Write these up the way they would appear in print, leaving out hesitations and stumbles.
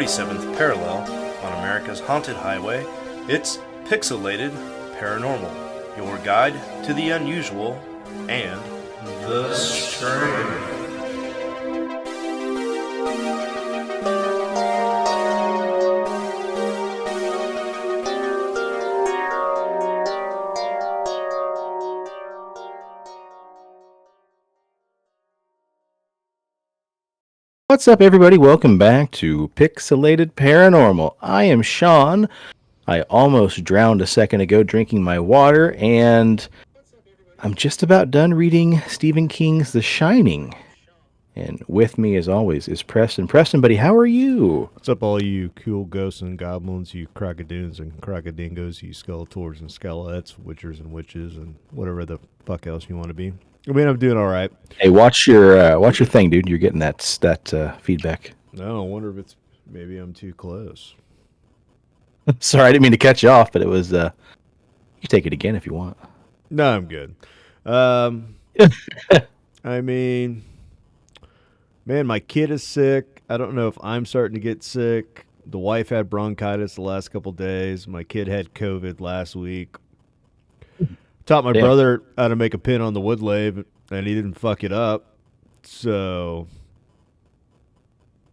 37th parallel on America's haunted highway, it's Pixelated Paranormal, your guide to the unusual and the strange. What's up, everybody? Welcome back to Pixelated Paranormal. I am Shawn. I almost drowned a second ago drinking my water, and I'm just about done reading Stephen King's The Shining. And with me, as always, is Preston. Preston, buddy, how are you? What's up, all you cool ghosts and goblins, you crocodoons and crocodingos, you skeletors and skelettes, witchers and witches, and whatever the fuck else you want to be? I mean, I'm doing all right. Hey, watch your thing, dude. You're getting that feedback. No, I wonder if it's maybe I'm too close. Sorry, I didn't mean to cut you off, but it was. You can take it again if you want. No, I'm good. I mean, man, my kid is sick. I don't know if I'm starting to get sick. The wife had bronchitis the last couple days. My kid had COVID last week. Taught my brother how to make a pin on the wood lathe, and he didn't fuck it up. So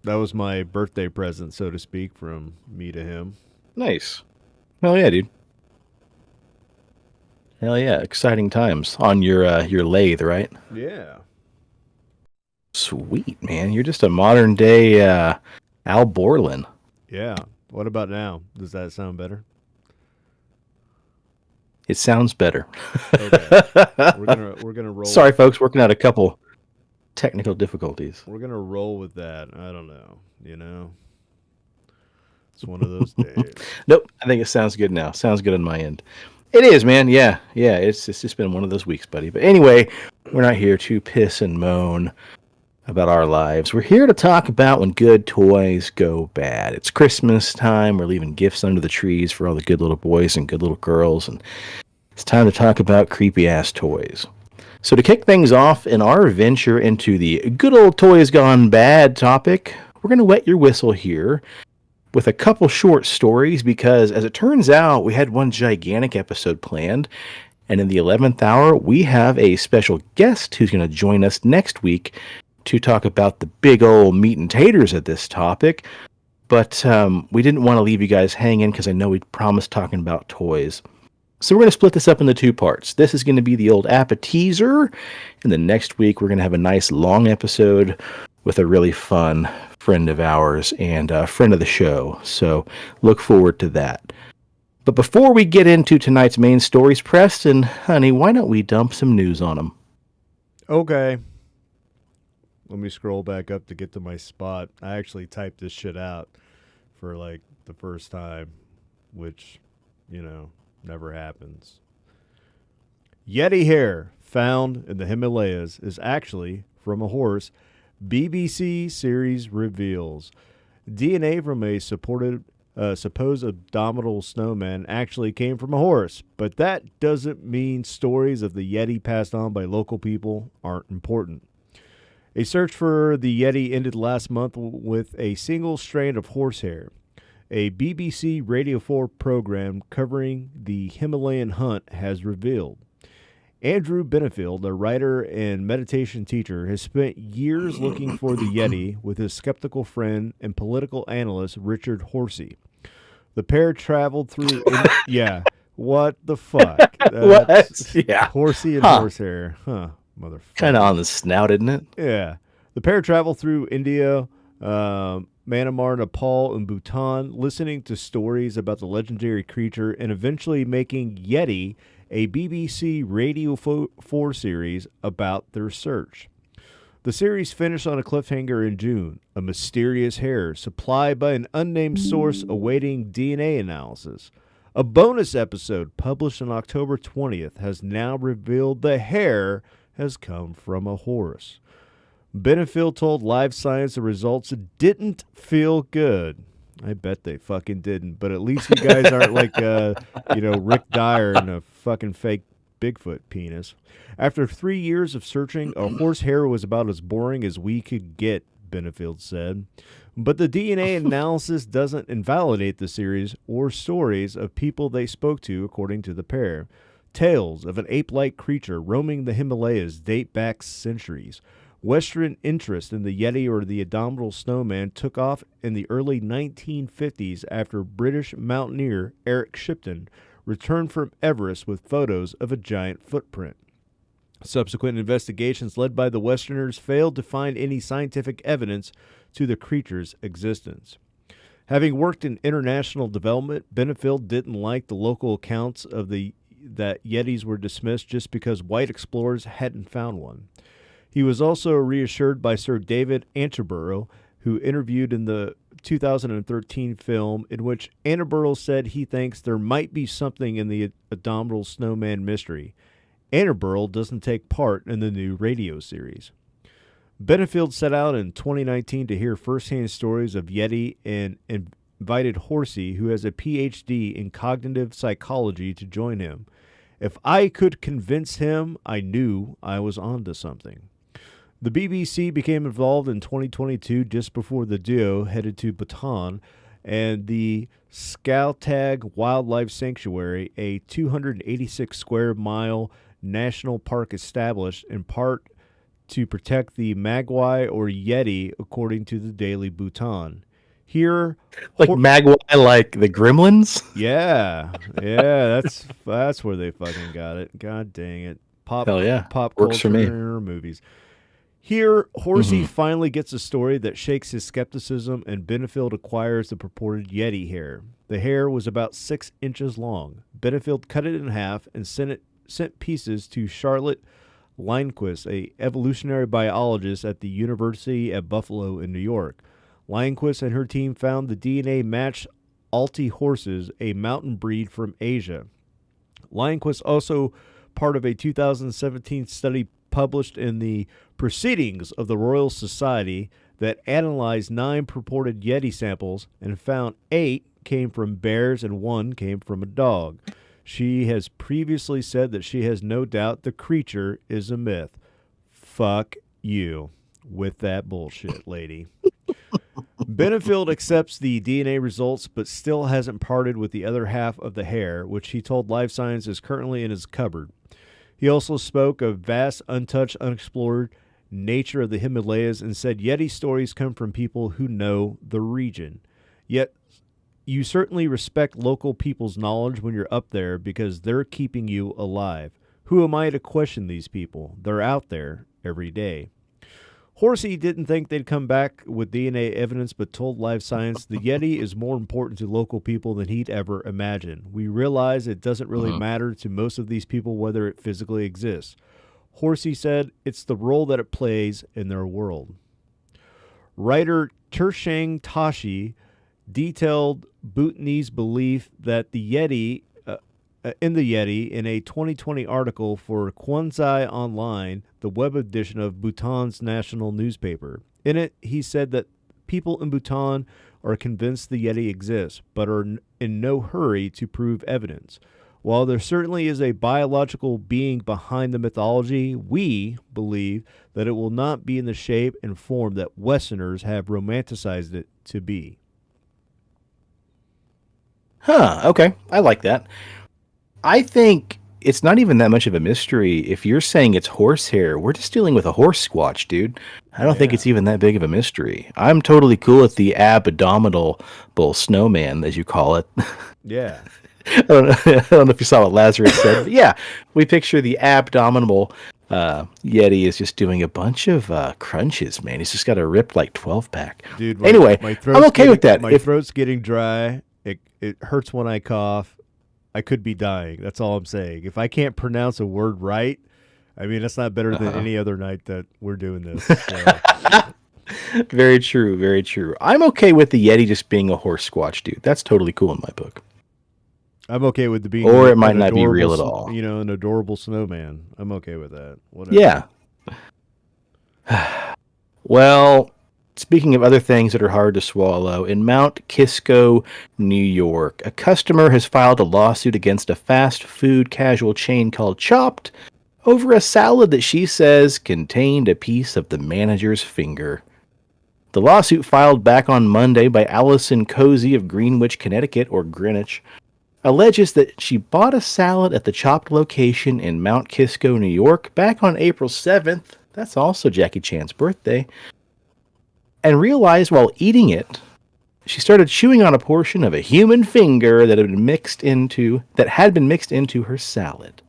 that was my birthday present, so to speak, from me to him. Nice. Hell yeah, dude. Hell yeah. Exciting times on your lathe, right? Yeah. Sweet, man. You're just a modern day Al Borland. Yeah. What about now? Does that sound better? It sounds better. Okay. We're gonna roll. Sorry, folks, working out a couple technical difficulties. We're gonna roll with that. I don't know. You know, it's one of those days. Nope, I think it sounds good now. Sounds good on my end. It is, man. Yeah. It's just been one of those weeks, buddy. But anyway, we're not here to piss and moan about our lives. We're here to talk about when good toys go bad. It's Christmas time. We're leaving gifts under the trees for all the good little boys and good little girls, and it's time to talk about creepy ass toys. So to kick things off in our venture into the good old toys gone bad topic, we're going to wet your whistle here with a couple short stories, because as it turns out, we had one gigantic episode planned, and in the 11th hour, we have a special guest who's going to join us next week to talk about the big old meat and taters at this topic. But we didn't want to leave you guys hanging, because I know we promised talking about toys. So we're going to split this up into two parts. This is going to be the old appetizer, and then next week we're going to have a nice long episode with a really fun friend of ours and a friend of the show. So look forward to that. But before we get into tonight's main stories, Preston, honey, why don't we dump some news on them? Okay. Let me scroll back up to get to my spot. I actually typed this shit out for like the first time, which, you know, never happens. Yeti hair found in the Himalayas is actually from a horse. BBC series reveals DNA from a supposed abdominal snowman actually came from a horse, but that doesn't mean stories of the Yeti passed on by local people aren't important. A search for the Yeti ended last month with a single strand of horsehair. A BBC Radio 4 program covering the Himalayan hunt has revealed. Andrew Benefield, a writer and meditation teacher, has spent years looking for the Yeti with his skeptical friend and political analyst Richard Horsey. The pair traveled through... yeah, what the fuck? What? Yeah. Horsey and horsehair. Huh, motherfucker. Kind of on the snout, isn't it? Yeah. The pair traveled through India, Myanmar, Nepal, and Bhutan, listening to stories about the legendary creature and eventually making Yeti a BBC Radio 4 series about their search. The series finished on a cliffhanger in June, a mysterious hair supplied by an unnamed source awaiting DNA analysis. A bonus episode published on October 20th has now revealed the hair has come from a horse. Benefield told Live Science the results didn't feel good. I bet they fucking didn't, but at least you guys aren't like, Rick Dyer and a fucking fake Bigfoot penis. After 3 years of searching, a horse hair was about as boring as we could get, Benefield said. But the DNA analysis doesn't invalidate the series or stories of people they spoke to, according to the pair. Tales of an ape-like creature roaming the Himalayas date back centuries. Western interest in the Yeti or the abominable snowman took off in the early 1950s after British mountaineer Eric Shipton returned from Everest with photos of a giant footprint. Subsequent investigations led by the Westerners failed to find any scientific evidence to the creature's existence. Having worked in international development, Benefield didn't like the local accounts of that Yetis were dismissed just because white explorers hadn't found one. He was also reassured by Sir David Attenborough, who interviewed in the 2013 film, in which Attenborough said he thinks there might be something in the abominable snowman mystery. Annabelle doesn't take part in the new radio series. Benefield set out in 2019 to hear firsthand stories of Yeti and invited Horsey, who has a PhD in cognitive psychology, to join him. If I could convince him, I knew I was onto something. The BBC became involved in 2022 just before the duo headed to Bhutan and the Skaltag Wildlife Sanctuary, a 286 square mile national park established in part to protect the Magwai or Yeti, according to the Daily Bhutan. Here, like Magwai, like the Gremlins. Yeah, that's where they fucking got it. God dang it! Hell yeah, pop works culture for me. Movies. Here, Horsey finally gets a story that shakes his skepticism, and Benefield acquires the purported Yeti hair. The hair was about 6 inches long. Benefield cut it in half and sent pieces to Charlotte Lindquist, a evolutionary biologist at the University at Buffalo in New York. Lindquist and her team found the DNA matched Alti horses, a mountain breed from Asia. Lindquist also part of a 2017 study published in the Proceedings of the Royal Society that analyzed 9 purported Yeti samples and found 8 came from bears and 1 came from a dog. She has previously said that she has no doubt the creature is a myth. Fuck you with that bullshit, lady. Benefield accepts the DNA results but still hasn't parted with the other half of the hair, which he told Life Science is currently in his cupboard. He also spoke of vast, untouched, unexplored nature of the Himalayas and said Yeti stories come from people who know the region. Yet, you certainly respect local people's knowledge when you're up there because they're keeping you alive. Who am I to question these people? They're out there every day. Horsey didn't think they'd come back with DNA evidence, but told Life Science the Yeti is more important to local people than he'd ever imagined. We realize it doesn't really matter to most of these people whether it physically exists. Horsey said it's the role that it plays in their world. Writer Tersheng Tashi detailed Bhutanese belief that the Yeti in a 2020 article for Kwanzai Online, the web edition of Bhutan's national newspaper. In it, he said that people in Bhutan are convinced the Yeti exists, but are in no hurry to prove evidence. While there certainly is a biological being behind the mythology, we believe that it will not be in the shape and form that Westerners have romanticized it to be. Huh, okay. I like that. I think it's not even that much of a mystery. If you're saying it's horsehair, we're just dealing with a horse squatch, dude. I don't think it's even that big of a mystery. I'm totally cool with the abdominal snowman, as you call it. Yeah. I don't know if you saw what Lazarus said. But yeah, we picture the abdominal Yeti is just doing a bunch of crunches, man. He's just got a ripped like 12-pack. Dude, anyway, I'm okay with that. My throat's getting dry. It hurts when I cough. I could be dying. That's all I'm saying. If I can't pronounce a word right, I mean, that's not better than any other night that we're doing this. So. Very true. Very true. I'm okay with the Yeti just being a horse squatch, dude. That's totally cool in my book. I'm okay with the being, or it might not be real at all. You know, an adorable snowman. I'm okay with that. Whatever. Yeah. Well, speaking of other things that are hard to swallow, in Mount Kisco, New York, a customer has filed a lawsuit against a fast food casual chain called Chopped over a salad that she says contained a piece of the manager's finger. The lawsuit filed back on Monday by Allison Cozy of Greenwich, Connecticut, or Greenwich, alleges that she bought a salad at the Chopped location in Mount Kisco, New York, back on April 7th. That's also Jackie Chan's birthday. And realized while eating it, she started chewing on a portion of a human finger that had been mixed into her salad.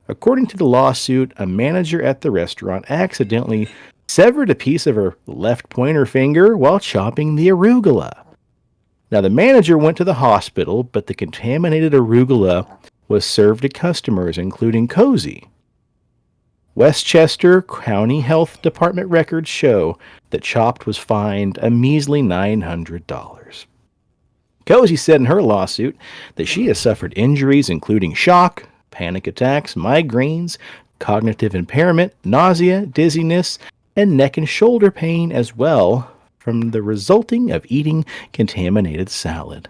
According to the lawsuit, a manager at the restaurant accidentally severed a piece of her left pointer finger while chopping the arugula. Now, the manager went to the hospital, but the contaminated arugula was served to customers, including Cozy. Westchester County Health Department records show that Chopped was fined a measly $900. Cozy said in her lawsuit that she has suffered injuries including shock, panic attacks, migraines, cognitive impairment, nausea, dizziness, and neck and shoulder pain as well from the resulting of eating contaminated salad.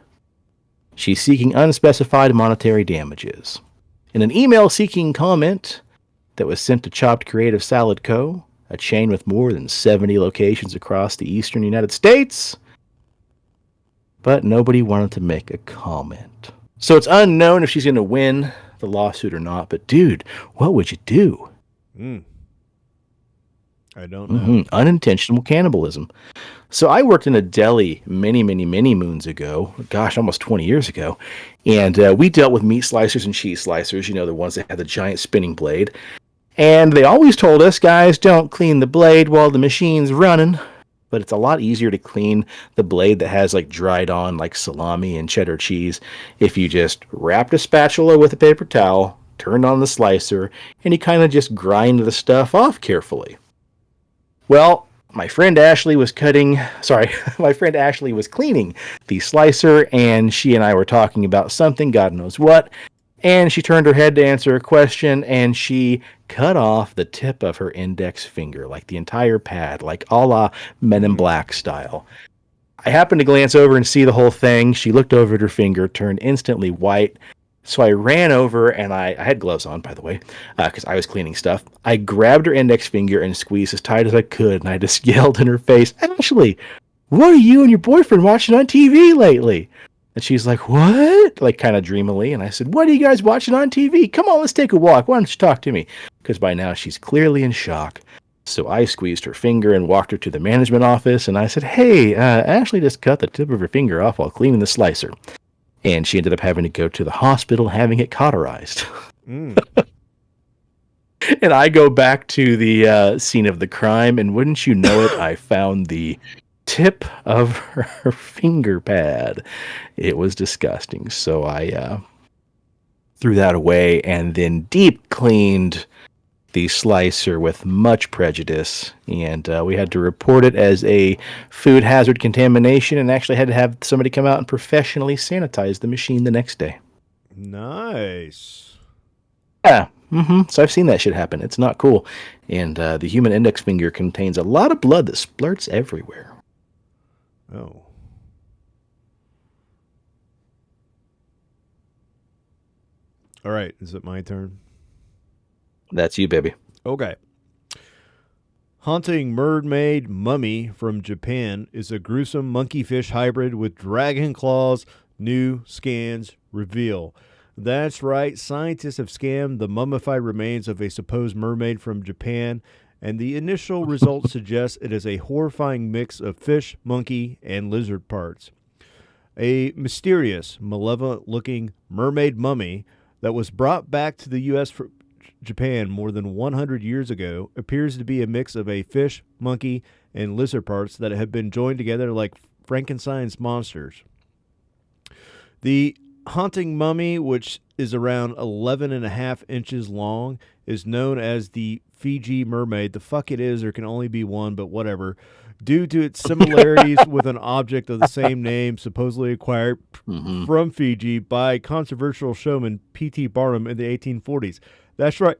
She's seeking unspecified monetary damages. In an email seeking comment that was sent to Chopped Creative Salad Co., a chain with more than 70 locations across the eastern United States, but nobody wanted to make a comment. So it's unknown if she's going to win the lawsuit or not, but dude, what would you do? I don't know. Unintentional cannibalism. So I worked in a deli many moons ago. Gosh, almost 20 years ago. And we dealt with meat slicers and cheese slicers, you know, the ones that had the giant spinning blade. And they always told us, guys, don't clean the blade while the machine's running. But it's a lot easier to clean the blade that has like dried on like salami and cheddar cheese if you just wrapped a spatula with a paper towel, turned on the slicer, and you kind of just grind the stuff off carefully. Well, my friend Ashley was cleaning the slicer, and she and I were talking about something, God knows what, and she turned her head to answer a question, and she cut off the tip of her index finger, like the entire pad, like a la Men in Black style. I happened to glance over and see the whole thing. She looked over at her finger, turned instantly white. So I ran over, and I had gloves on, by the way, because I was cleaning stuff. I grabbed her index finger and squeezed as tight as I could, and I just yelled in her face, Ashley, what are you and your boyfriend watching on TV lately? And she's like, what? Like kind of dreamily. And I said, what are you guys watching on TV? Come on, let's take a walk. Why don't you talk to me? Because by now she's clearly in shock. So I squeezed her finger and walked her to the management office, and I said, hey, Ashley just cut the tip of her finger off while cleaning the slicer. And she ended up having to go to the hospital having it cauterized. And I go back to the scene of the crime, and wouldn't you know it, I found the tip of her finger pad. It was disgusting. So I threw that away and then deep cleaned the slicer with much prejudice, and we had to report it as a food hazard contamination and actually had to have somebody come out and professionally sanitize the machine the next day. Nice. Yeah. So I've seen that shit happen. It's not cool. And the human index finger contains a lot of blood that splurts everywhere. Oh. All right. Is it my turn? That's you, baby. Okay. Haunting mermaid mummy from Japan is a gruesome monkeyfish hybrid with dragon claws. New scans reveal. That's right. Scientists have scanned the mummified remains of a supposed mermaid from Japan, and the initial results suggest it is a horrifying mix of fish, monkey, and lizard parts. A mysterious, malevolent-looking mermaid mummy that was brought back to the U.S. from Japan more than 100 years ago appears to be a mix of a fish, monkey, and lizard parts that have been joined together like Frankenstein's monsters. The haunting mummy, which is around 11.5 inches long, is known as the Fiji mermaid. The fuck it is, there can only be one, but whatever. Due to its similarities with an object of the same name supposedly acquired from Fiji by controversial showman P.T. Barnum in the 1840s. That's right.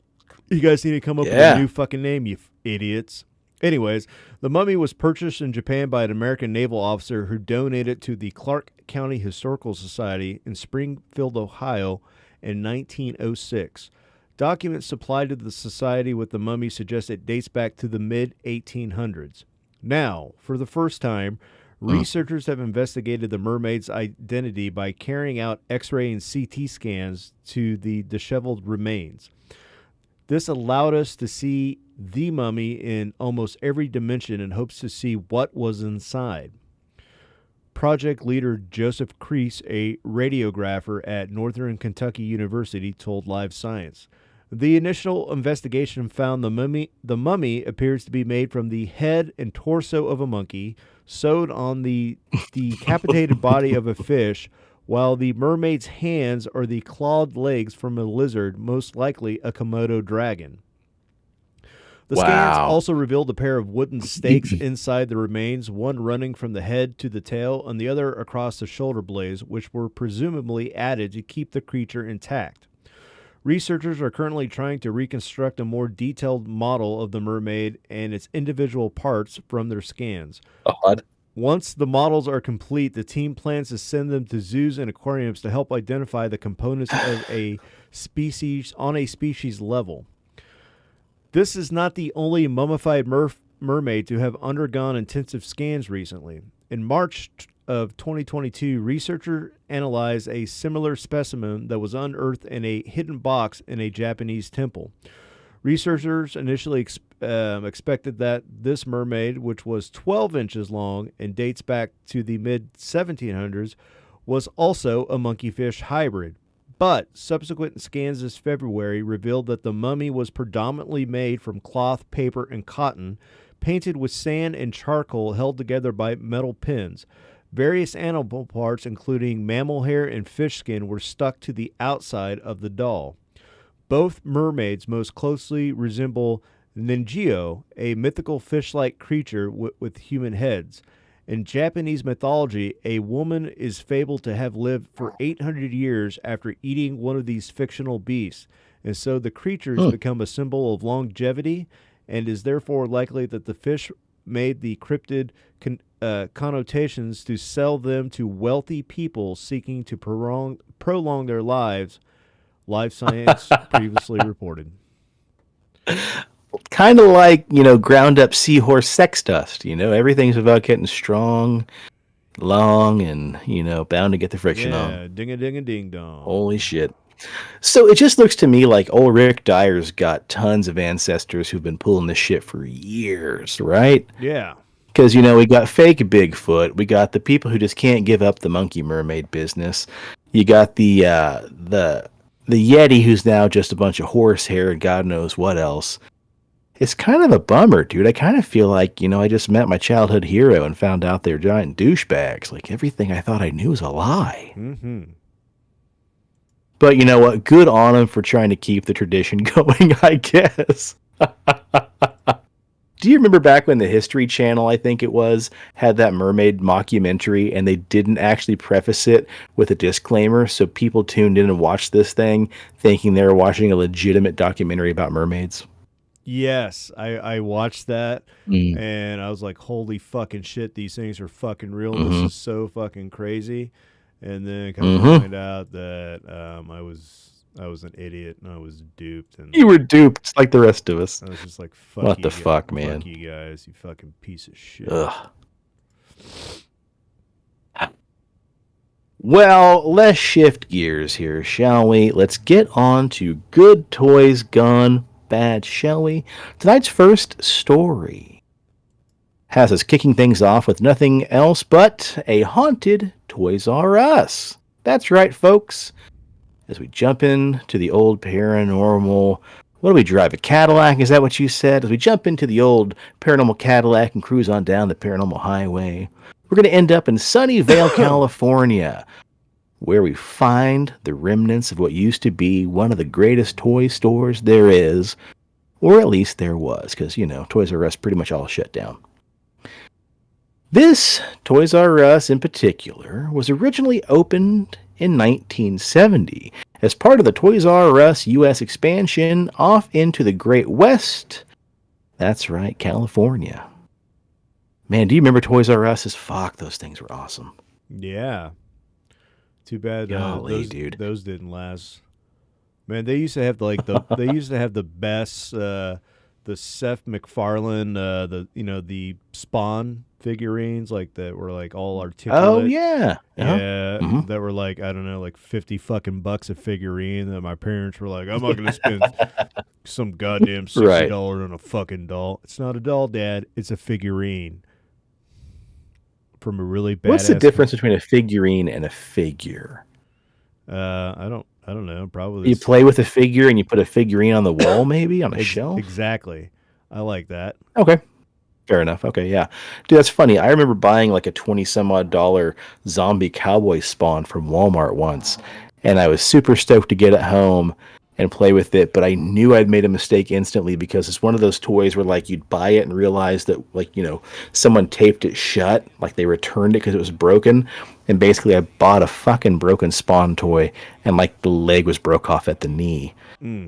You guys need to come up with a new fucking name, you idiots. Anyways, the mummy was purchased in Japan by an American naval officer who donated it to the Clark County Historical Society in Springfield, Ohio in 1906. Documents supplied to the society with the mummy suggest it dates back to the mid-1800s. Now, for the first time, researchers have investigated the mermaid's identity by carrying out X-ray and CT scans to the disheveled remains. This allowed us to see the mummy in almost every dimension in hopes to see what was inside. Project leader Joseph Crease, a radiographer at Northern Kentucky University, told Live Science. The initial investigation found the mummy appears to be made from the head and torso of a monkey, sewed on the decapitated body of a fish, while the mermaid's hands are the clawed legs from a lizard, most likely a Komodo dragon. The scans also revealed a pair of wooden stakes inside the remains, one running from the head to the tail and the other across the shoulder blades, which were presumably added to keep the creature intact. Researchers are currently trying to reconstruct a more detailed model of the mermaid and its individual parts from their scans. Odd. Once the models are complete, the team plans to send them to zoos and aquariums to help identify the components of a species on a species level. This is not the only mummified mermaid to have undergone intensive scans recently. In March of 2022, researchers analyzed a similar specimen that was unearthed in a hidden box in a Japanese temple. Researchers initially expected that this mermaid, which was 12 inches long and dates back to the mid-1700s, was also a monkeyfish hybrid. But subsequent scans this February revealed that the mummy was predominantly made from cloth, paper, and cotton, painted with sand and charcoal held together by metal pins. Various animal parts, including mammal hair and fish skin, were stuck to the outside of the doll. Both mermaids most closely resemble Ningyo, a mythical fish-like creature with human heads. In Japanese mythology, a woman is fabled to have lived for 800 years after eating one of these fictional beasts, and so the creatures become a symbol of longevity, and is therefore likely that the fish made the cryptid connotations to sell them to wealthy people seeking to prolong their lives, Live Science previously reported. Kind of like, ground up seahorse sex dust. Everything's about getting strong, long, and, bound to get the friction on. Yeah, ding-a-ding-a-ding-dong. Holy shit. So it just looks to me like old Rick Dyer's got tons of ancestors who've been pulling this shit for years, right? Yeah. Because, we got fake Bigfoot. We got the people who just can't give up the monkey mermaid business. You got the Yeti, who's now just a bunch of horsehair and God knows what else. It's kind of a bummer, dude. I kind of feel like, I just met my childhood hero and found out they're giant douchebags. Like, everything I thought I knew was a lie. Mm-hmm. But you know what? Good on them for trying to keep the tradition going, I guess. Do you remember back when the History Channel, I think it was, had that mermaid mockumentary and they didn't actually preface it with a disclaimer, so people tuned in and watched this thing thinking they were watching a legitimate documentary about mermaids? Yes, I watched that, and I was like, holy fucking shit, these things are fucking real. This is so fucking crazy. And then come to find out that I was an idiot and I was duped. And you were duped like the rest of us. I was just like, fuck what you the guys, fuck, man? Fuck you guys, you fucking piece of shit. Ugh. Well, let's shift gears here, shall we? Let's get on to good toys gone bad, shall we? Tonight's first story has us kicking things off with nothing else but a haunted Toys R Us. That's right, folks. As we jump into the old paranormal, what do we drive? A Cadillac? Is that what you said? As we jump into the old paranormal Cadillac and cruise on down the paranormal highway, we're going to end up in Sunnyvale, California, where we find the remnants of what used to be one of the greatest toy stores there is, or at least there was, because, Toys R Us pretty much all shut down. This Toys R Us in particular was originally opened in 1970 as part of the Toys R Us U.S. expansion off into the Great West. That's right, California. Man, do you remember Toys R Us? Fuck, those things were awesome. Yeah. Too bad Golly, dude. Those didn't last. Man, they used to have the best the Seth MacFarlane, the Spawn figurines, like that were like all articulate. Oh yeah. Yeah, Mhm. that were like, I don't know, like $50 a figurine. That my parents were like, I'm not gonna spend some goddamn Right. $60 on a fucking doll. It's not a doll, Dad. It's a figurine from a really badass. What's the difference between a figurine and a figure? I don't know. Probably You play with a figure and you put a figurine on the wall, maybe on a shelf. Exactly. I like that. Okay. Fair enough. Okay, yeah. Dude, that's funny. I remember buying like a 20 some odd dollar zombie cowboy spawn from Walmart once, and I was super stoked to get it home and play with it, but I knew I'd made a mistake instantly because it's one of those toys where like you'd buy it and realize that like, someone taped it shut, like they returned it because it was broken, and basically I bought a fucking broken spawn toy and like the leg was broke off at the knee.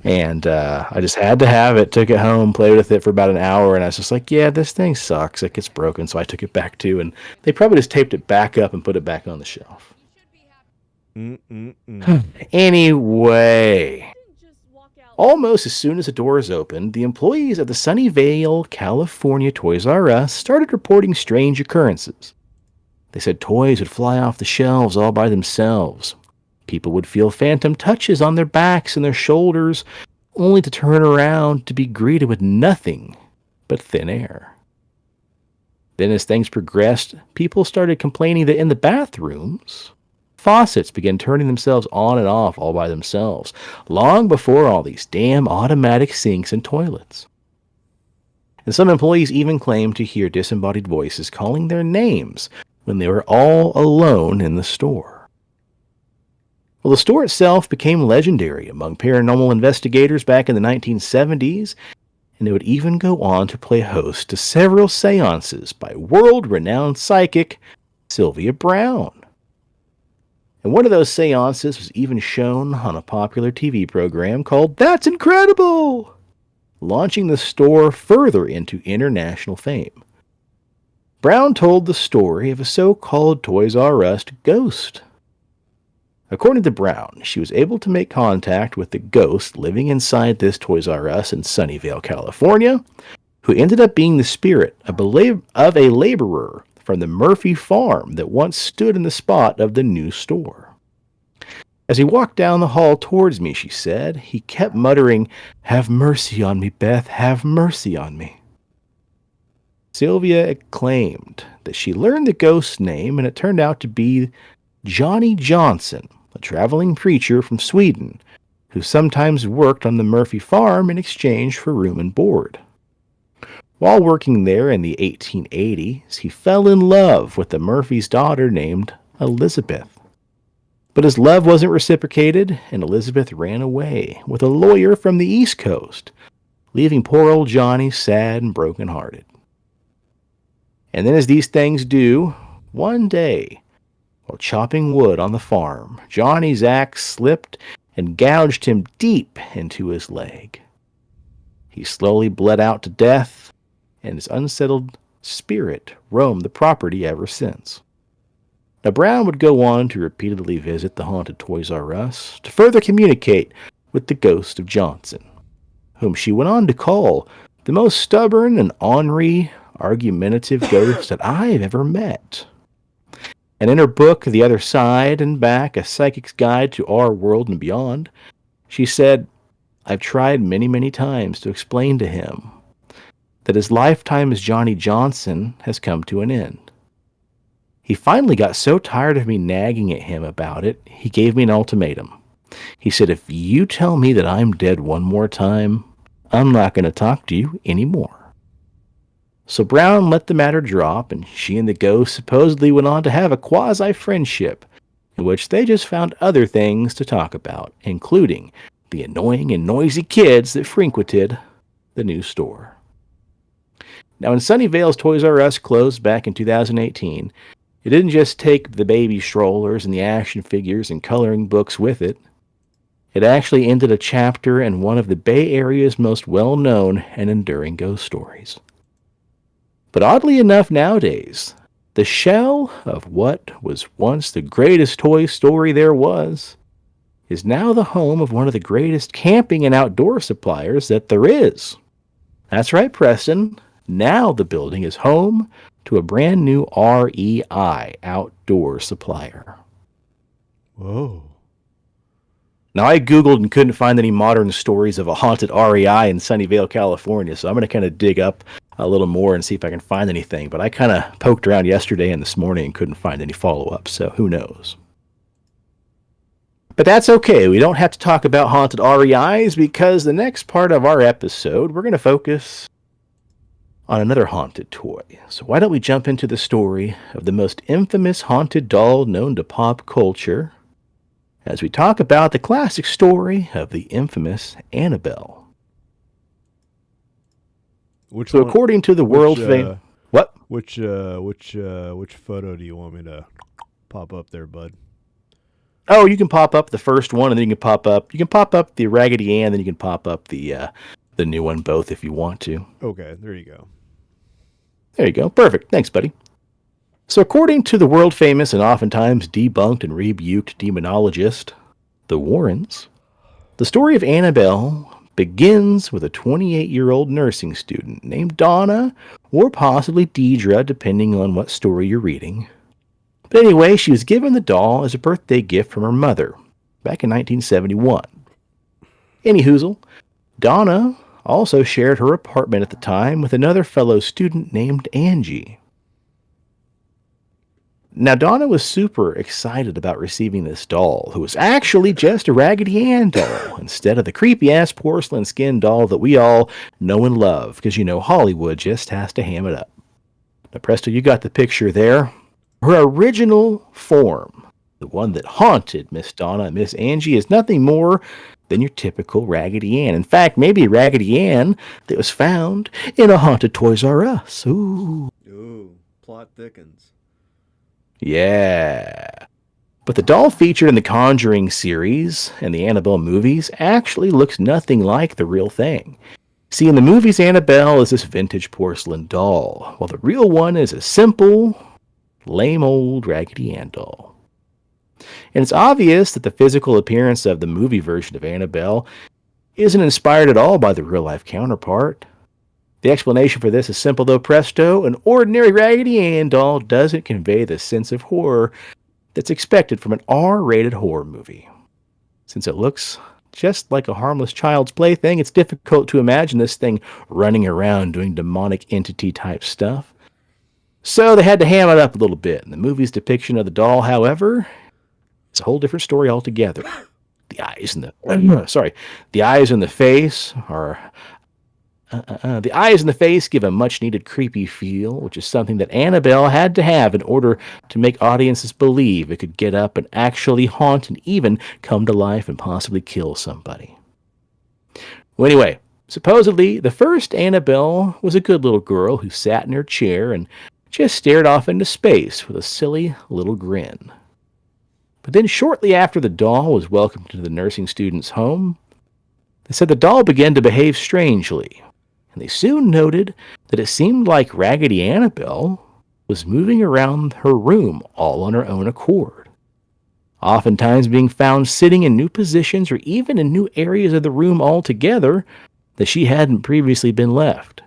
And I just had to have it, took it home, played with it for about an hour, and I was just like, yeah, this thing sucks. It gets broken, so I took it back too, and they probably just taped it back up and put it back on the shelf. Anyway, almost as soon as the doors opened, the employees at the Sunnyvale, California Toys R Us started reporting strange occurrences. They said toys would fly off the shelves all by themselves. People would feel phantom touches on their backs and their shoulders, only to turn around to be greeted with nothing but thin air. Then as things progressed, people started complaining that in the bathrooms, faucets began turning themselves on and off all by themselves, long before all these damn automatic sinks and toilets. And some employees even claimed to hear disembodied voices calling their names when they were all alone in the store. Well, the store itself became legendary among paranormal investigators back in the 1970s, and it would even go on to play host to several seances by world-renowned psychic Sylvia Browne. And one of those seances was even shown on a popular TV program called That's Incredible, launching the store further into international fame. Browne told the story of a so-called Toys R Us ghost. According to Browne, she was able to make contact with the ghost living inside this Toys R Us in Sunnyvale, California, who ended up being the spirit of a laborer from the Murphy farm that once stood in the spot of the new store. As he walked down the hall towards me, she said, he kept muttering, "Have mercy on me, Beth, have mercy on me." Sylvia claimed that she learned the ghost's name, and it turned out to be Johnny Johnson, a traveling preacher from Sweden, who sometimes worked on the Murphy farm in exchange for room and board. While working there in the 1880s, he fell in love with the Murphy's daughter named Elizabeth. But his love wasn't reciprocated, and Elizabeth ran away with a lawyer from the East Coast, leaving poor old Johnny sad and broken-hearted. And then as these things do, one day, while chopping wood on the farm, Johnny's axe slipped and gouged him deep into his leg. He slowly bled out to death, and his unsettled spirit roamed the property ever since. Now, Browne would go on to repeatedly visit the haunted Toys R Us to further communicate with the ghost of Johnson, whom she went on to call the most stubborn and ornery, argumentative ghost that I've ever met. And in her book, The Other Side and Back, A Psychic's Guide to Our World and Beyond, she said, "I've tried many, many times to explain to him that his lifetime as Johnny Johnson has come to an end. He finally got so tired of me nagging at him about it, he gave me an ultimatum. He said, if you tell me that I'm dead one more time, I'm not going to talk to you anymore." So Browne let the matter drop, and she and the ghost supposedly went on to have a quasi-friendship, in which they just found other things to talk about, including the annoying and noisy kids that frequented the new store. Now, when Sunnyvale's Toys R Us closed back in 2018, it didn't just take the baby strollers and the action figures and coloring books with it. It actually ended a chapter in one of the Bay Area's most well-known and enduring ghost stories. But oddly enough nowadays, the shell of what was once the greatest toy story there was is now the home of one of the greatest camping and outdoor suppliers that there is. That's right, Preston. Now the building is home to a brand new REI outdoor supplier. Whoa. Now, I Googled and couldn't find any modern stories of a haunted REI in Sunnyvale, California, so I'm going to kind of dig up a little more and see if I can find anything. But I kind of poked around yesterday and this morning and couldn't find any follow-up, so who knows. But that's okay. We don't have to talk about haunted REIs because the next part of our episode, we're going to focus on another haunted toy. So why don't we jump into the story of the most infamous haunted doll known to pop culture as we talk about the classic story of the infamous Annabelle. According to the world famous... What? Which photo do you want me to pop up there, bud? Oh, you can pop up the first one, and then you can pop up the Raggedy Ann, then you can pop up the new one, both if you want to. Okay, there you go. There you go. Perfect. Thanks, buddy. So according to the world-famous and oftentimes debunked and rebuked demonologist, the Warrens, the story of Annabelle begins with a 28-year-old nursing student named Donna, or possibly Deidre, depending on what story you're reading. But anyway, she was given the doll as a birthday gift from her mother back in 1971. Anyhoozle, Donna also shared her apartment at the time with another fellow student named Angie. Now, Donna was super excited about receiving this doll, who was actually just a Raggedy Ann doll, instead of the creepy-ass porcelain skin doll that we all know and love, because, you know, Hollywood just has to ham it up. Now, Presto, you got the picture there. Her original form, the one that haunted Miss Donna and Miss Angie, is nothing more than your typical Raggedy Ann. In fact, maybe a Raggedy Ann that was found in a haunted Toys R Us. Ooh. Ooh, plot thickens. Yeah. But the doll featured in the Conjuring series and the Annabelle movies actually looks nothing like the real thing. See, in the movies, Annabelle is this vintage porcelain doll, while the real one is a simple, lame old Raggedy Ann doll. And it's obvious that the physical appearance of the movie version of Annabelle isn't inspired at all by the real-life counterpart. The explanation for this is simple, though, Presto. An ordinary Raggedy Ann doll doesn't convey the sense of horror that's expected from an R-rated horror movie. Since it looks just like a harmless child's plaything, it's difficult to imagine this thing running around doing demonic entity-type stuff. So they had to ham it up a little bit. In the movie's depiction of the doll, however, it's a whole different story altogether. The eyes and the face are... the eyes in the face give a much-needed creepy feel, which is something that Annabelle had to have in order to make audiences believe it could get up and actually haunt and even come to life and possibly kill somebody. Well, anyway, supposedly, the first Annabelle was a good little girl who sat in her chair and just stared off into space with a silly little grin. But then shortly after the doll was welcomed to the nursing student's home, they said the doll began to behave strangely, and they soon noted that it seemed like Raggedy Annabelle was moving around her room all on her own accord, oftentimes being found sitting in new positions or even in new areas of the room altogether that she hadn't previously been left.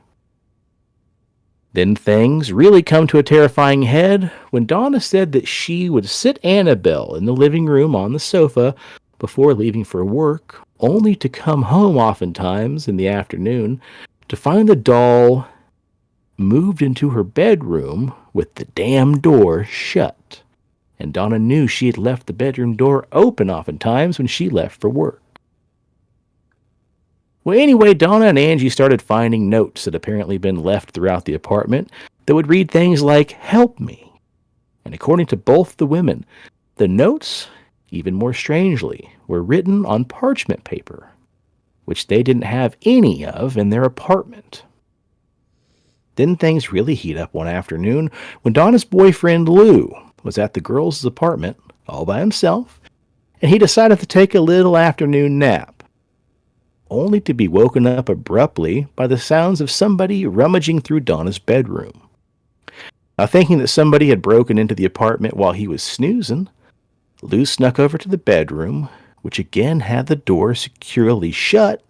Then things really come to a terrifying head when Donna said that she would sit Annabelle in the living room on the sofa before leaving for work, only to come home oftentimes in the afternoon to find the doll moved into her bedroom with the damn door shut. And Donna knew she had left the bedroom door open oftentimes when she left for work. Well, anyway, Donna and Angie started finding notes that apparently been left throughout the apartment that would read things like, "Help me." And according to both the women, the notes, even more strangely, were written on parchment paper, which they didn't have any of in their apartment. Then things really heat up one afternoon when Donna's boyfriend Lou was at the girls' apartment all by himself, and he decided to take a little afternoon nap, only to be woken up abruptly by the sounds of somebody rummaging through Donna's bedroom. Now, thinking that somebody had broken into the apartment while he was snoozing, Lou snuck over to the bedroom, which again had the door securely shut,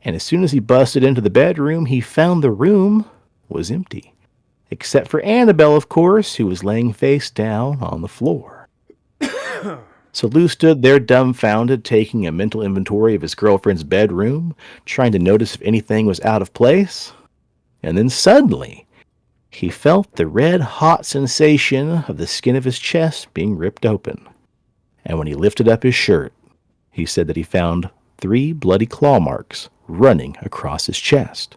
And as soon as he busted into the bedroom, he found the room was empty. Except for Annabelle, of course, who was laying face down on the floor. So Lou stood there dumbfounded, taking a mental inventory of his girlfriend's bedroom, trying to notice if anything was out of place. And then suddenly, he felt the red-hot sensation of the skin of his chest being ripped open. And when he lifted up his shirt, he said that he found 3 bloody claw marks running across his chest.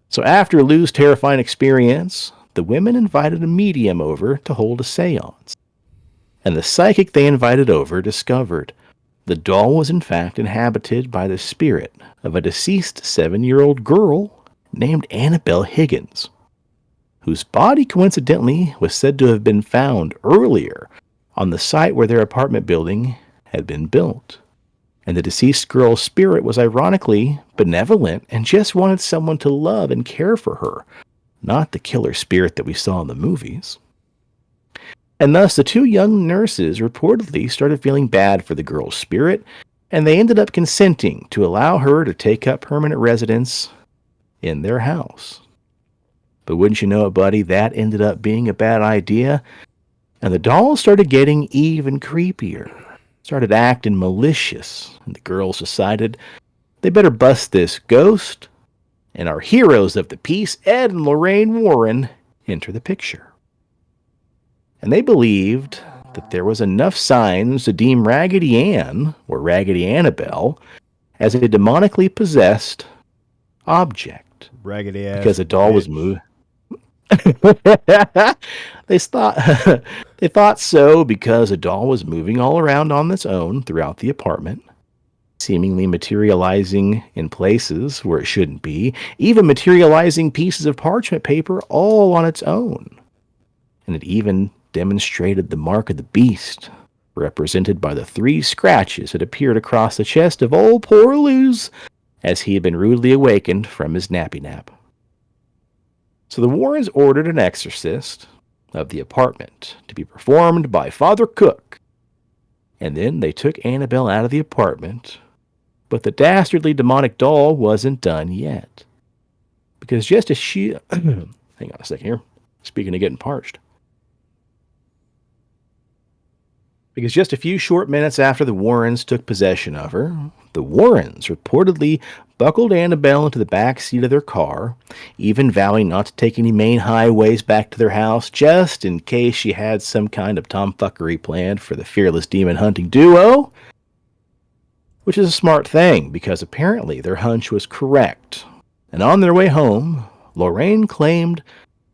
So after Lou's terrifying experience, the women invited a medium over to hold a seance. And the psychic they invited over discovered the doll was in fact inhabited by the spirit of a deceased 7-year-old girl named Annabelle Higgins, whose body coincidentally was said to have been found earlier on the site where their apartment building had been built. And the deceased girl's spirit was ironically benevolent and just wanted someone to love and care for her, not the killer spirit that we saw in the movies. And thus the 2 young nurses reportedly started feeling bad for the girl's spirit, and they ended up consenting to allow her to take up permanent residence in their house. But wouldn't you know it, buddy, that ended up being a bad idea, and the doll started getting even creepier, started acting malicious, and the girls decided they better bust this ghost, and our heroes of the piece, Ed and Lorraine Warren, enter the picture. And they believed that there was enough signs to deem Raggedy Ann, or Raggedy Annabelle, as a demonically possessed object. Raggedy ass. Because the doll was moved. They thought so because a doll was moving all around on its own throughout the apartment, seemingly materializing in places where it shouldn't be, even materializing pieces of parchment paper all on its own. And it even demonstrated the mark of the beast, represented by the 3 scratches that appeared across the chest of old poor Luz as he had been rudely awakened from his nappy nap. So the Warrens ordered an exorcist of the apartment to be performed by Father Cook, and then they took Annabelle out of the apartment, but the dastardly demonic doll wasn't done yet. Because just as she... hang on a second here. Speaking of getting parched. Because just a few short minutes after the Warrens took possession of her, the Warrens reportedly buckled Annabelle into the back seat of their car, even vowing not to take any main highways back to their house, just in case she had some kind of tomfuckery planned for the fearless demon-hunting duo. Which is a smart thing, because apparently their hunch was correct. And on their way home, Lorraine claimed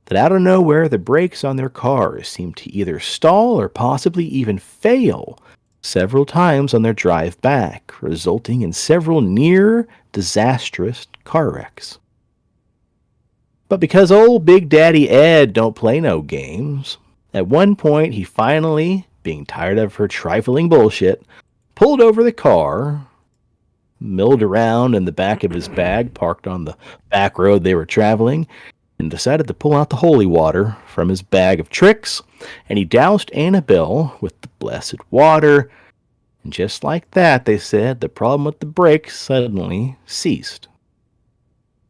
that out of nowhere the brakes on their cars seemed to either stall or possibly even fail several times on their drive back, resulting in several near disastrous car wrecks. But because old Big Daddy Ed don't play no games, at one point he finally, being tired of her trifling bullshit, pulled over the car, milled around in the back of his bag parked on the back road they were traveling, and decided to pull out the holy water from his bag of tricks, and he doused Annabelle with the blessed water, and just like that, they said, the problem with the brakes suddenly ceased.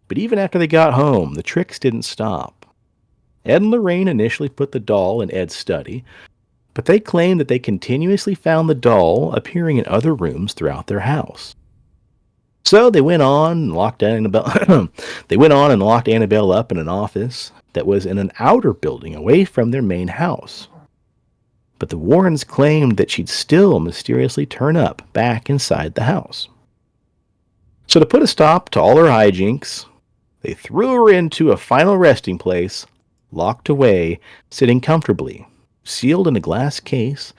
But even after they got home, the tricks didn't stop. Ed and Lorraine initially put the doll in Ed's study, but they claimed that they continuously found the doll appearing in other rooms throughout their house. So they went on and locked Annabelle up in an office that was in an outer building away from their main house. But the Warrens claimed that she'd still mysteriously turn up back inside the house. So to put a stop to all her hijinks, they threw her into a final resting place, locked away, sitting comfortably, sealed in a glass case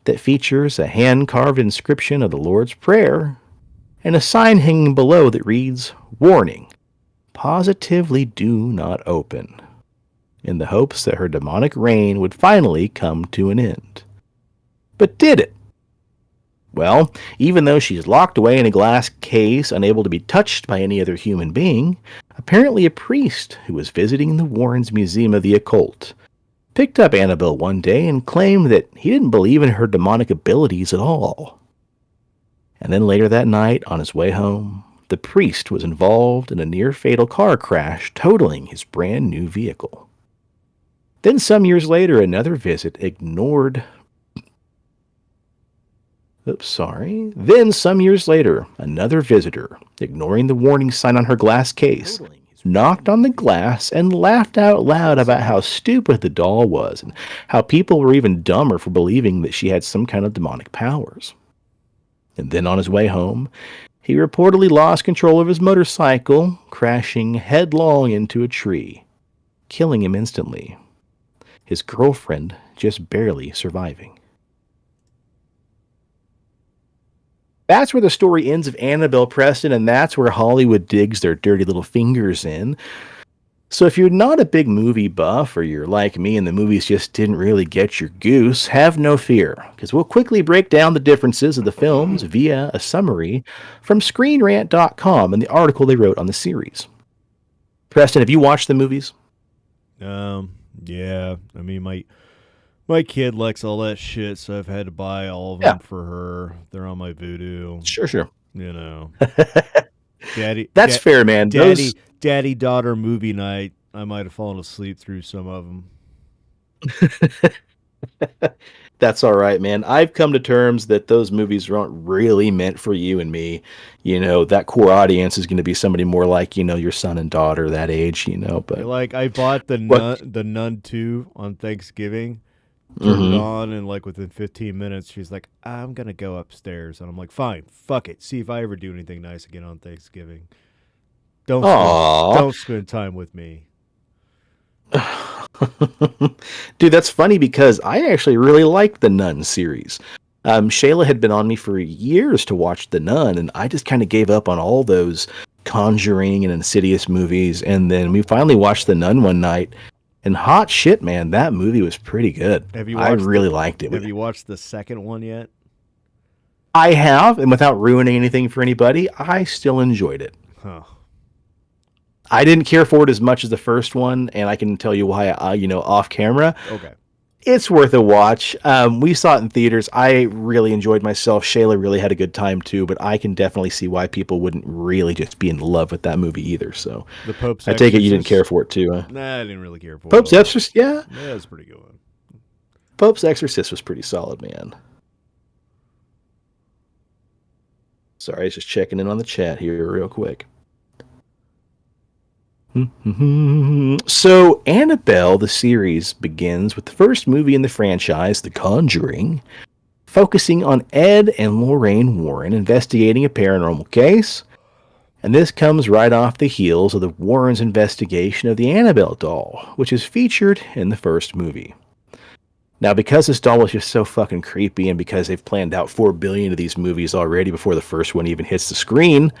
that features a hand-carved inscription of the Lord's Prayer and a sign hanging below that reads, "Warning, positively do not open," in the hopes that her demonic reign would finally come to an end. But did it? Well, even though she's locked away in a glass case, unable to be touched by any other human being, apparently a priest who was visiting the Warrens' Museum of the Occult picked up Annabelle one day and claimed that he didn't believe in her demonic abilities at all. And then later that night, on his way home, the priest was involved in a near-fatal car crash, totaling his brand-new vehicle. Then some years later, another visit ignored... Then some years later, another visitor, ignoring the warning sign on her glass case, knocked on the glass and laughed out loud about how stupid the doll was and how people were even dumber for believing that she had some kind of demonic powers. And then on his way home, he reportedly lost control of his motorcycle, crashing headlong into a tree, killing him instantly. His girlfriend just barely surviving. That's where the story ends of Annabelle, Preston, and that's where Hollywood digs their dirty little fingers in. So if you're not a big movie buff, or you're like me and the movies just didn't really get your goose, have no fear, because we'll quickly break down the differences of the films via a summary from ScreenRant.com and the article they wrote on the series. Preston, have you watched the movies? Yeah. I mean, my kid likes all that shit, so I've had to buy all of them for her. They're on my Voodoo. Sure. You know. That's fair, man. Daddy-daughter movie night. I might have fallen asleep through some of them. That's all right, man. I've come to terms that those movies aren't really meant for you and me. You know, that core audience is going to be somebody more like, you know, your son and daughter, that age, you know. But like, I bought the Nun 2 on Thanksgiving. Turned it on, and like within 15 minutes, she's like, I'm going to go upstairs. And I'm like, fine, fuck it. See if I ever do anything nice again on Thanksgiving. Don't spend time with me. Dude, that's funny because I actually really liked the Nun series. Shayla had been on me for years to watch the Nun, and I just kind of gave up on all those Conjuring and Insidious movies. And then we finally watched the Nun one night. And hot shit, man, that movie was pretty good. I really liked it. Have you watched the second one yet? I have, and without ruining anything for anybody, I still enjoyed it. Huh. I didn't care for it as much as the first one, and I can tell you why, off camera. Okay. It's worth a watch. We saw it in theaters. I really enjoyed myself. Shayla really had a good time too, but I can definitely see why people wouldn't really just be in love with that movie either. So the Pope's I take it you didn't care for it too, huh? Nah, I didn't really care for Pope's it. Exorcist, yeah. Yeah, it's a pretty good one. Pope's Exorcist was pretty solid, man. Sorry, I was just checking in on the chat here real quick. So, Annabelle, the series, begins with the first movie in the franchise, The Conjuring, focusing on Ed and Lorraine Warren investigating a paranormal case. And this comes right off the heels of the Warrens' investigation of the Annabelle doll, which is featured in the first movie. Now, because this doll was just so fucking creepy, and because they've planned out 4 billion of these movies already before the first one even hits the screen,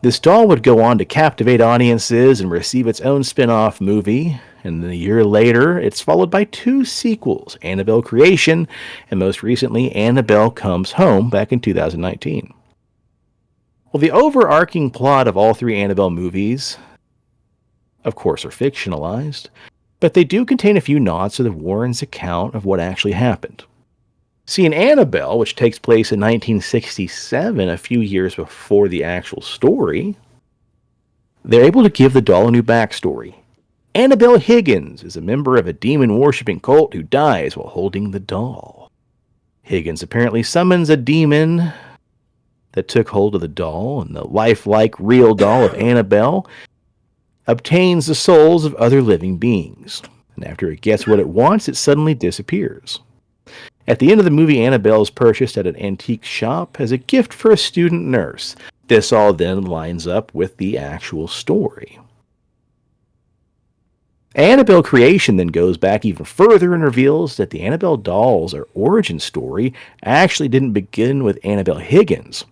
this doll would go on to captivate audiences and receive its own spin-off movie, and then a year later, it's followed by 2 sequels, Annabelle Creation, and most recently, Annabelle Comes Home back in 2019. Well, the overarching plot of all 3 Annabelle movies, of course, are fictionalized, but they do contain a few nods to the Warrens' account of what actually happened. See, in Annabelle, which takes place in 1967, a few years before the actual story, they're able to give the doll a new backstory. Annabelle Higgins is a member of a demon-worshipping cult who dies while holding the doll. Higgins apparently summons a demon that took hold of the doll, and the lifelike real doll of Annabelle obtains the souls of other living beings. And after it gets what it wants, it suddenly disappears. At the end of the movie, Annabelle is purchased at an antique shop as a gift for a student nurse. This all then lines up with the actual story. Annabelle Creation then goes back even further and reveals that the Annabelle dolls' origin story actually didn't begin with Annabelle Higgins.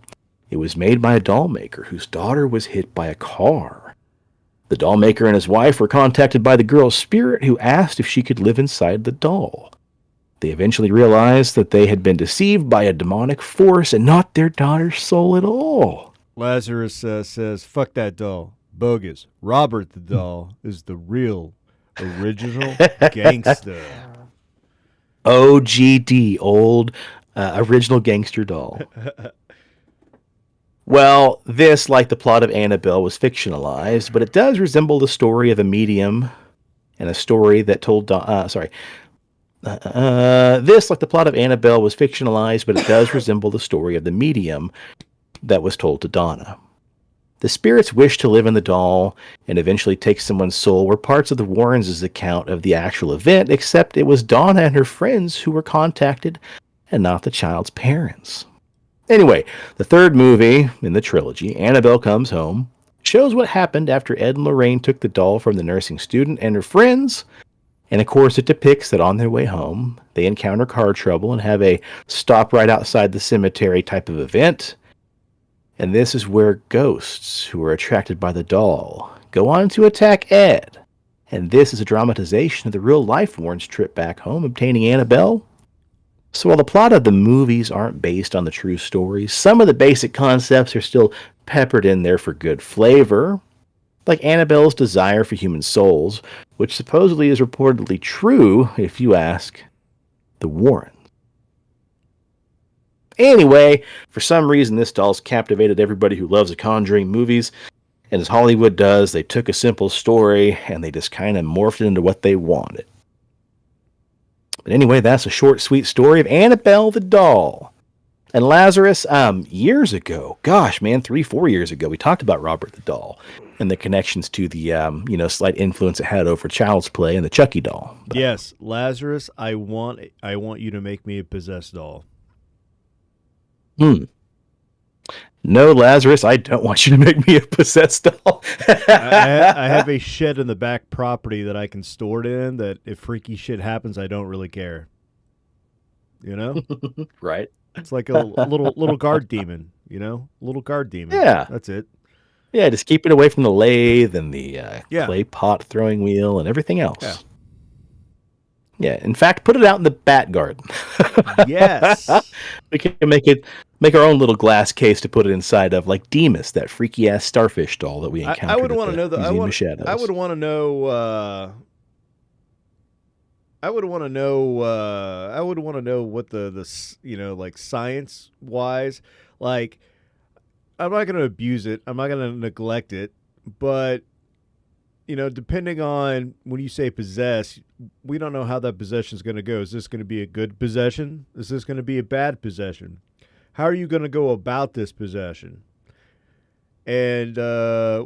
It was made by a doll maker whose daughter was hit by a car. The doll maker and his wife were contacted by the girl's spirit, who asked if she could live inside the doll. They eventually realized that they had been deceived by a demonic force and not their daughter's soul at all. Lazarus says, fuck that doll. Bogus. Robert the doll is the real original gangster. OGD, old original gangster doll. Well, this, like the plot of Annabelle, was fictionalized, but it does resemble the story of a medium and a story that told. This, like the plot of Annabelle, was fictionalized, but it does resemble the story of the medium that was told to Donna. The spirits wish to live in the doll and eventually take someone's soul were parts of the Warrens' account of the actual event, except it was Donna and her friends who were contacted and not the child's parents. Anyway, the third movie in the trilogy, Annabelle Comes Home, shows what happened after Ed and Lorraine took the doll from the nursing student and her friends. And of course, it depicts that on their way home, they encounter car trouble and have a stop right outside the cemetery type of event. And this is where ghosts, who are attracted by the doll, go on to attack Ed. And this is a dramatization of the real-life Warren's trip back home, obtaining Annabelle. So while the plot of the movies aren't based on the true stories, some of the basic concepts are still peppered in there for good flavor, like Annabelle's desire for human souls, which supposedly is reportedly true if you ask the Warrens. Anyway, for some reason this doll's captivated everybody who loves the Conjuring movies, and as Hollywood does, they took a simple story and they just kind of morphed it into what they wanted. But anyway, that's a short, sweet story of Annabelle the doll. And Lazarus, years ago, gosh, man, 3-4 years ago, we talked about Robert the doll and the connections to the, slight influence it had over Child's Play and the Chucky doll. But, Yes, Lazarus, I want you to make me a possessed doll. No, Lazarus, I don't want you to make me a possessed doll. I have a shed in the back property that I can store it in, that if freaky shit happens, I don't really care. You know? Right. It's like a little guard demon, Little guard demon. Yeah. That's it. Yeah, just keep it away from the lathe and the clay pot throwing wheel and everything else. Yeah. Yeah, in fact, put it out in the bat garden. Yes. We can make our own little glass case to put it inside of, like Demas, that freaky ass starfish doll that we encountered. I would want to know I would want to know. I would want to know. I would want to know what the like science wise, like. I'm not going to abuse it. I'm not going to neglect it, but depending on when you say possess, we don't know how that possession is going to go. Is this going to be a good possession? Is this going to be a bad possession? How are you going to go about this possession? And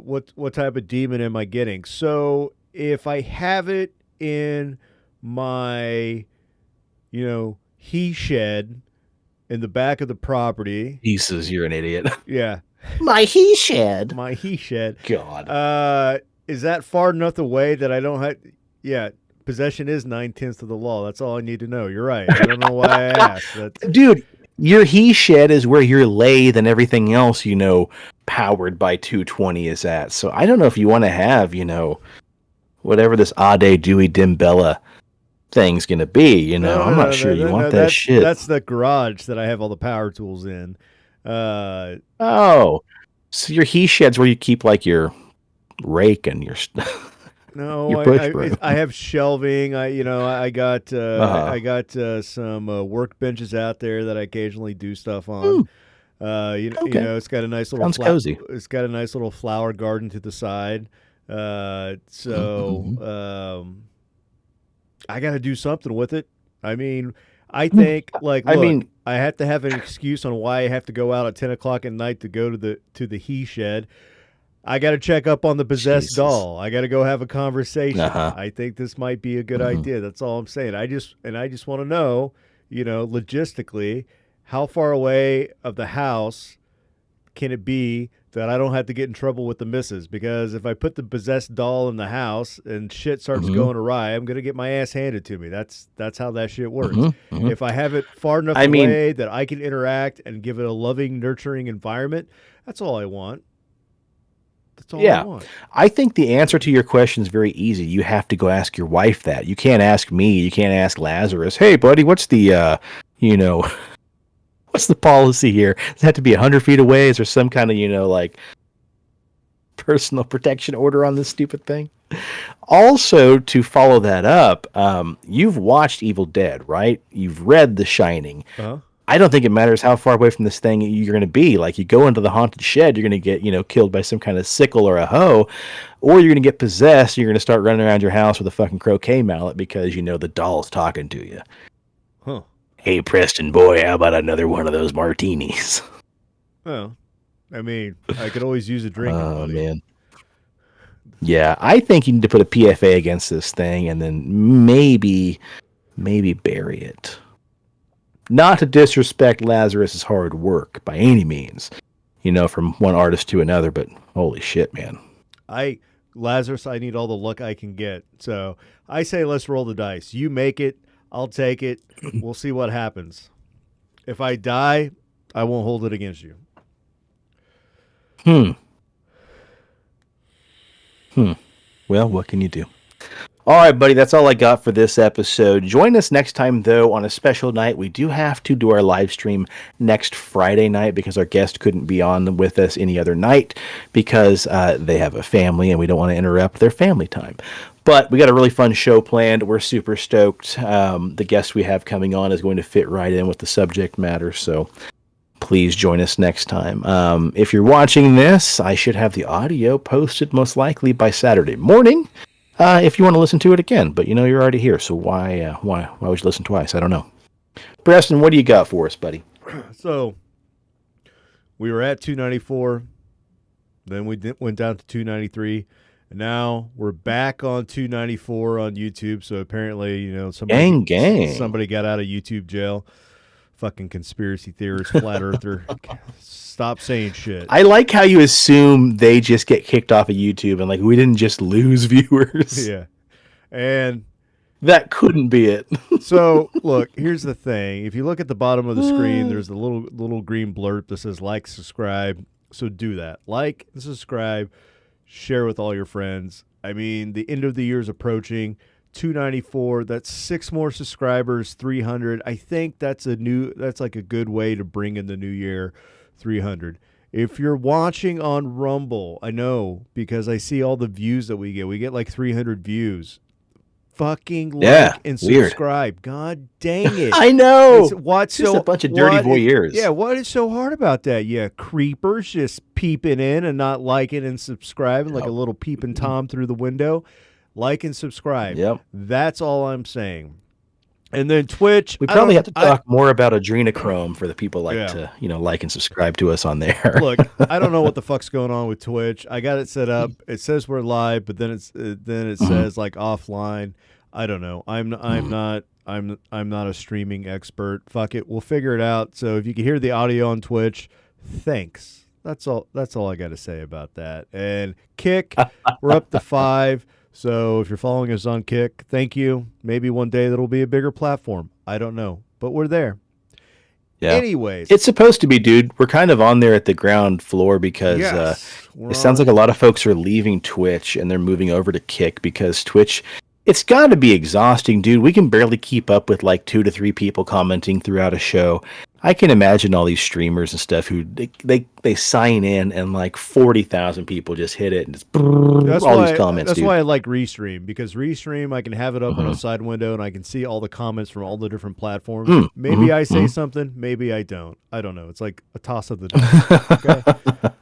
what type of demon am I getting? So if I have it in my, he shed in the back of the property. He says you're an idiot. Yeah. My he shed. My he shed. God. Is that far enough away that I don't have? Yeah. Possession is 9/10 of the law. That's all I need to know. You're right. I don't know why I asked. Dude, your he shed is where your lathe and everything else, powered by 220 is at. So I don't know if you want to have, whatever this Ade Dewey Dimbella thing's going to be, I'm not sure you want that shit. That's the garage that I have all the power tools in. So your he shed's where you keep like your rake and your No, I have shelving. I got some workbenches out there that I occasionally do stuff on. It's got a nice little cozy. It's got a nice little flower garden to the side. I got to do something with it. I mean, I think I have to have an excuse on why I have to go out at 10 o'clock at night to go to the he shed. I got to check up on the possessed doll. I got to go have a conversation. I think this might be a good idea. That's all I'm saying. I just want to know, logistically, how far away of the house can it be that I don't have to get in trouble with the missus? Because if I put the possessed doll in the house and shit starts going awry, I'm going to get my ass handed to me. That's how that shit works. If I have it far enough away that I can interact and give it a loving, nurturing environment, that's all I want. That's all I want. I think the answer to your question is very easy. You have to go ask your wife that. You can't ask me. You can't ask Lazarus. Hey, buddy, what's the, what's the policy here? Does it have to be 100 feet away? Is there some kind of, like personal protection order on this stupid thing? Also, to follow that up, you've watched Evil Dead, right? You've read The Shining. Uh-huh. I don't think it matters how far away from this thing you're going to be. Like, you go into the haunted shed, you're going to get, killed by some kind of sickle or a hoe, or you're going to get possessed. You're going to start running around your house with a fucking croquet mallet because the doll's talking to you. Huh. Hey, Preston boy, how about another one of those martinis? Well, I mean, I could always use a drink. Oh, man. Yeah, I think you need to put a PFA against this thing and then maybe bury it. Not to disrespect Lazarus's hard work by any means, from one artist to another, but holy shit, man. Lazarus, I need all the luck I can get. So I say let's roll the dice. You make it, I'll take it. We'll see what happens. If I die, I won't hold it against you. Well, what can you do? All right, buddy, that's all I got for this episode. Join us next time, though, on a special night. We do have to do our live stream next Friday night because our guest couldn't be on with us any other night because they have a family and we don't want to interrupt their family time. But we got a really fun show planned. We're super stoked. The guest we have coming on is going to fit right in with the subject matter, so please join us next time. If you're watching this, I should have the audio posted most likely by Saturday morning. If you want to listen to it again, but you're already here, so why would you listen twice? I don't know. Preston, what do you got for us, buddy? So we were at 294, then we went down to 293, and now we're back on 294 on YouTube. So apparently, somebody got out of YouTube jail. Fucking conspiracy theorist, flat earther. Stop saying shit. I like how you assume they just get kicked off of YouTube and we didn't just lose viewers. Yeah. And that couldn't be it. So, look, here's the thing. If you look at the bottom of the screen, there's a little green blurb that says like, subscribe. So do that. Like and subscribe. Share with all your friends. I mean, the end of the year is approaching. 294, that's 6 more subscribers, 300. I think that's like a good way to bring in the new year, 300. If you're watching on Rumble, I know because I see all the views that we get like 300 views. Fucking like and subscribe. Weird. God dang it. I know. What's just a bunch of dirty voyeurs. Yeah, what is so hard about that? Yeah, creepers just peeping in and not liking and subscribing like a little peeping Tom through the window. Like and subscribe. Yep. That's all I'm saying. And then Twitch. We probably have to talk more about adrenochrome for the people to, like and subscribe to us on there. Look, I don't know what the fuck's going on with Twitch. I got it set up. It says we're live, but then it says like offline. I don't know. I'm not a streaming expert. Fuck it. We'll figure it out. So if you can hear the audio on Twitch, thanks. That's all I got to say about that. And Kick, we're up to 5. So if you're following us on Kick, thank you. Maybe one day that'll be a bigger platform. I don't know, but we're there. Yeah. Anyways. It's supposed to be, dude. We're kind of on there at the ground floor because it sounds like a lot of folks are leaving Twitch and they're moving over to Kick because Twitch, it's got to be exhausting, dude. We can barely keep up with like 2 to 3 people commenting throughout a show. I can imagine all these streamers and stuff who they sign in and like 40,000 people just hit it and just these comments. That's why I like Restream, because Restream I can have it up on a side window and I can see all the comments from all the different platforms. Maybe I say something, maybe I don't. I don't know. It's like a toss of the dice. Okay,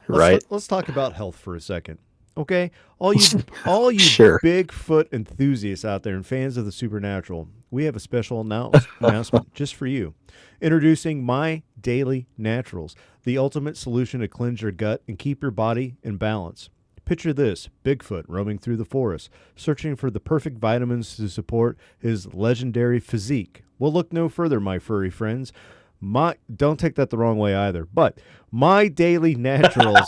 right. Let's talk about health for a second. Okay, all you sure. Bigfoot enthusiasts out there and fans of the supernatural, we have a special announcement just for you. Introducing My Daily Naturals, the ultimate solution to cleanse your gut and keep your body in balance. Picture this: Bigfoot roaming through the forest, searching for the perfect vitamins to support his legendary physique. Well, look no further, my furry friends. Don't take that the wrong way either, but My Daily Naturals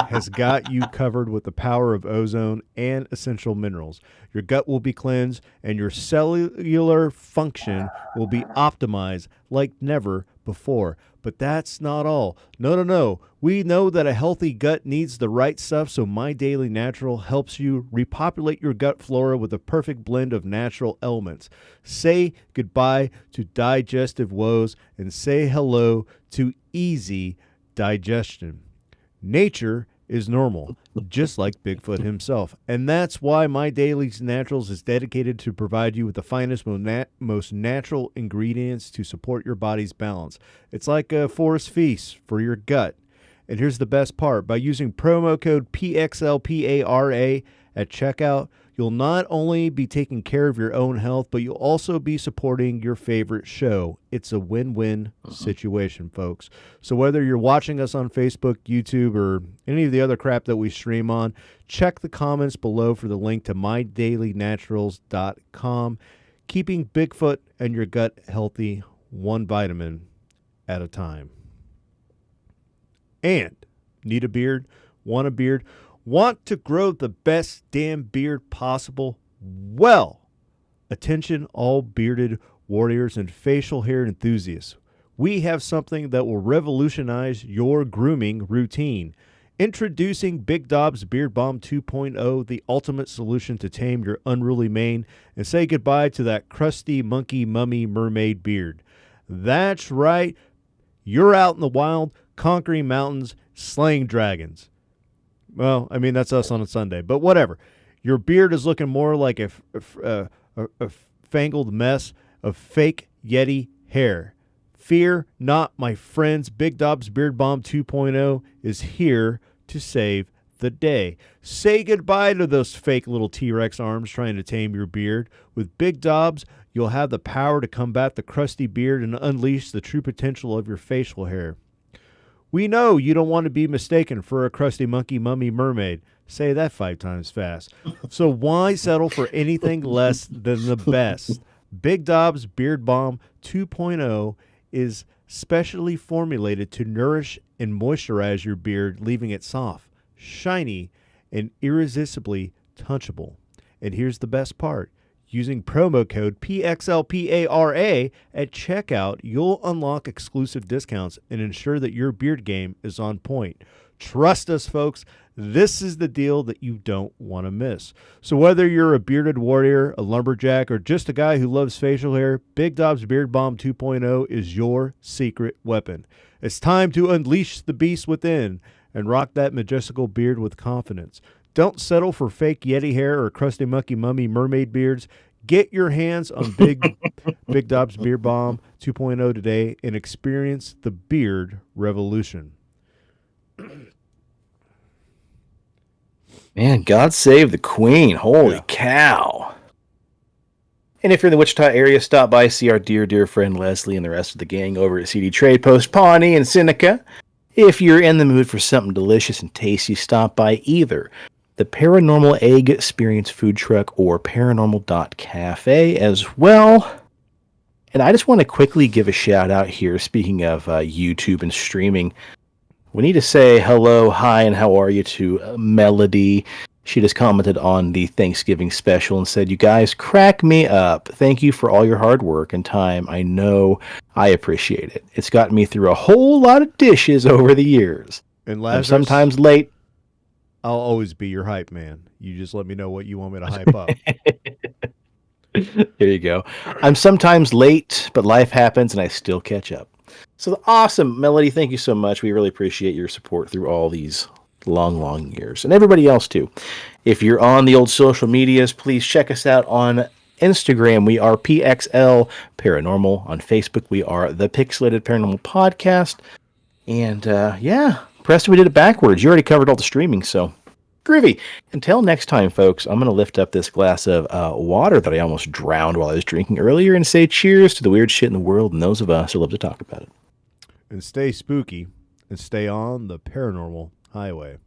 has got you covered with the power of ozone and essential minerals. Your gut will be cleansed and your cellular function will be optimized like never before. But that's not all. No. We know that a healthy gut needs the right stuff, so My Daily Natural helps you repopulate your gut flora with a perfect blend of natural elements. Say goodbye to digestive woes and say hello to easy digestion. Nature is normal, just like Bigfoot himself. And that's why My Daily Naturals is dedicated to provide you with the finest, most natural ingredients to support your body's balance. It's like a forest feast for your gut. And here's the best part. By using promo code PXLPARA at checkout, you'll not only be taking care of your own health, but you'll also be supporting your favorite show. It's a win-win situation, folks. So whether you're watching us on Facebook, YouTube, or any of the other crap that we stream on, check the comments below for the link to mydailynaturals.com. Keeping Bigfoot and your gut healthy, one vitamin at a time. And need a beard? Want a beard? Want to grow the best damn beard possible? Well, attention all bearded warriors and facial hair enthusiasts. We have something that will revolutionize your grooming routine. Introducing Big Dob's Beard Balm 2.0, the ultimate solution to tame your unruly mane and say goodbye to that crusty monkey mummy mermaid beard. That's right. You're out in the wild, conquering mountains, slaying dragons. Well, I mean, that's us on a Sunday, but whatever. Your beard is looking more like a fangled mess of fake Yeti hair. Fear not, my friends. Big Dob's Beard Balm 2.0 is here to save the day. Say goodbye to those fake little T-Rex arms trying to tame your beard. With Big Dob's, you'll have the power to combat the crusty beard and unleash the true potential of your facial hair. We know you don't want to be mistaken for a crusty monkey mummy mermaid. Say that 5 times fast. So why settle for anything less than the best? Big Dob's Beard Balm 2.0 is specially formulated to nourish and moisturize your beard, leaving it soft, shiny, and irresistibly touchable. And here's the best part. Using promo code PXLPARA at checkout, you'll unlock exclusive discounts and ensure that your beard game is on point. Trust us, folks. This is the deal that you don't want to miss. So whether you're a bearded warrior, a lumberjack, or just a guy who loves facial hair, Big Dob's Beard Balm 2.0 is your secret weapon. It's time to unleash the beast within and rock that majestical beard with confidence. Don't settle for fake Yeti hair or crusty monkey mummy mermaid beards. Get your hands on Big Dob's Beard Balm 2.0 today and experience the beard revolution. Man, God save the Queen. Holy cow. And if you're in the Wichita area, stop by, see our dear friend Leslie and the rest of the gang over at CD Trade Post, Pawnee, and Seneca. If you're in the mood for something delicious and tasty, stop by either the Paranormal Egg Experience Food Truck or Paranormal.cafe as well. And I just want to quickly give a shout out here, speaking of YouTube and streaming. We need to say hello, hi, and how are you to Melody. She just commented on the Thanksgiving special and said, "You guys crack me up. Thank you for all your hard work and time. I know I appreciate it. It's gotten me through a whole lot of dishes over the years. And Lazarus, I'm sometimes late." I'll always be your hype man. You just let me know what you want me to hype up. There you go. I'm sometimes late, but life happens and I still catch up. So awesome, Melody. Thank you so much. We really appreciate your support through all these long years. And everybody else too. If you're on the old social medias, please check us out on Instagram. We are PXL Paranormal. On Facebook, we are the Pixelated Paranormal Podcast. And Preston, we did it backwards. You already covered all the streaming, so groovy. Until next time, folks, I'm going to lift up this glass of water that I almost drowned while I was drinking earlier and say cheers to the weird shit in the world and those of us who love to talk about it. And stay spooky and stay on the paranormal highway.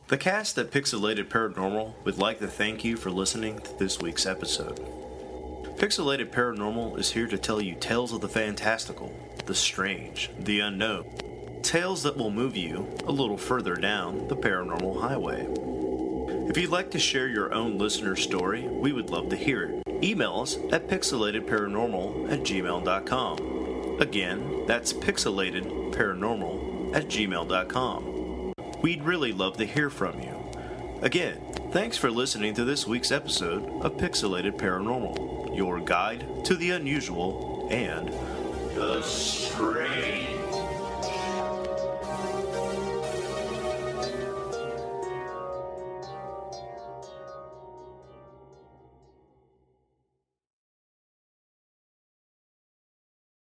The cast at Pixelated Paranormal would like to thank you for listening to this week's episode. Pixelated Paranormal is here to tell you tales of the fantastical, the strange, the unknown. Tales that will move you a little further down the paranormal highway. If you'd like to share your own listener story, we would love to hear it. Email us at pixelatedparanormal@gmail.com. Again, that's pixelatedparanormal@gmail.com. We'd really love to hear from you. Again, thanks for listening to this week's episode of Pixelated Paranormal, your guide to the unusual and The strange.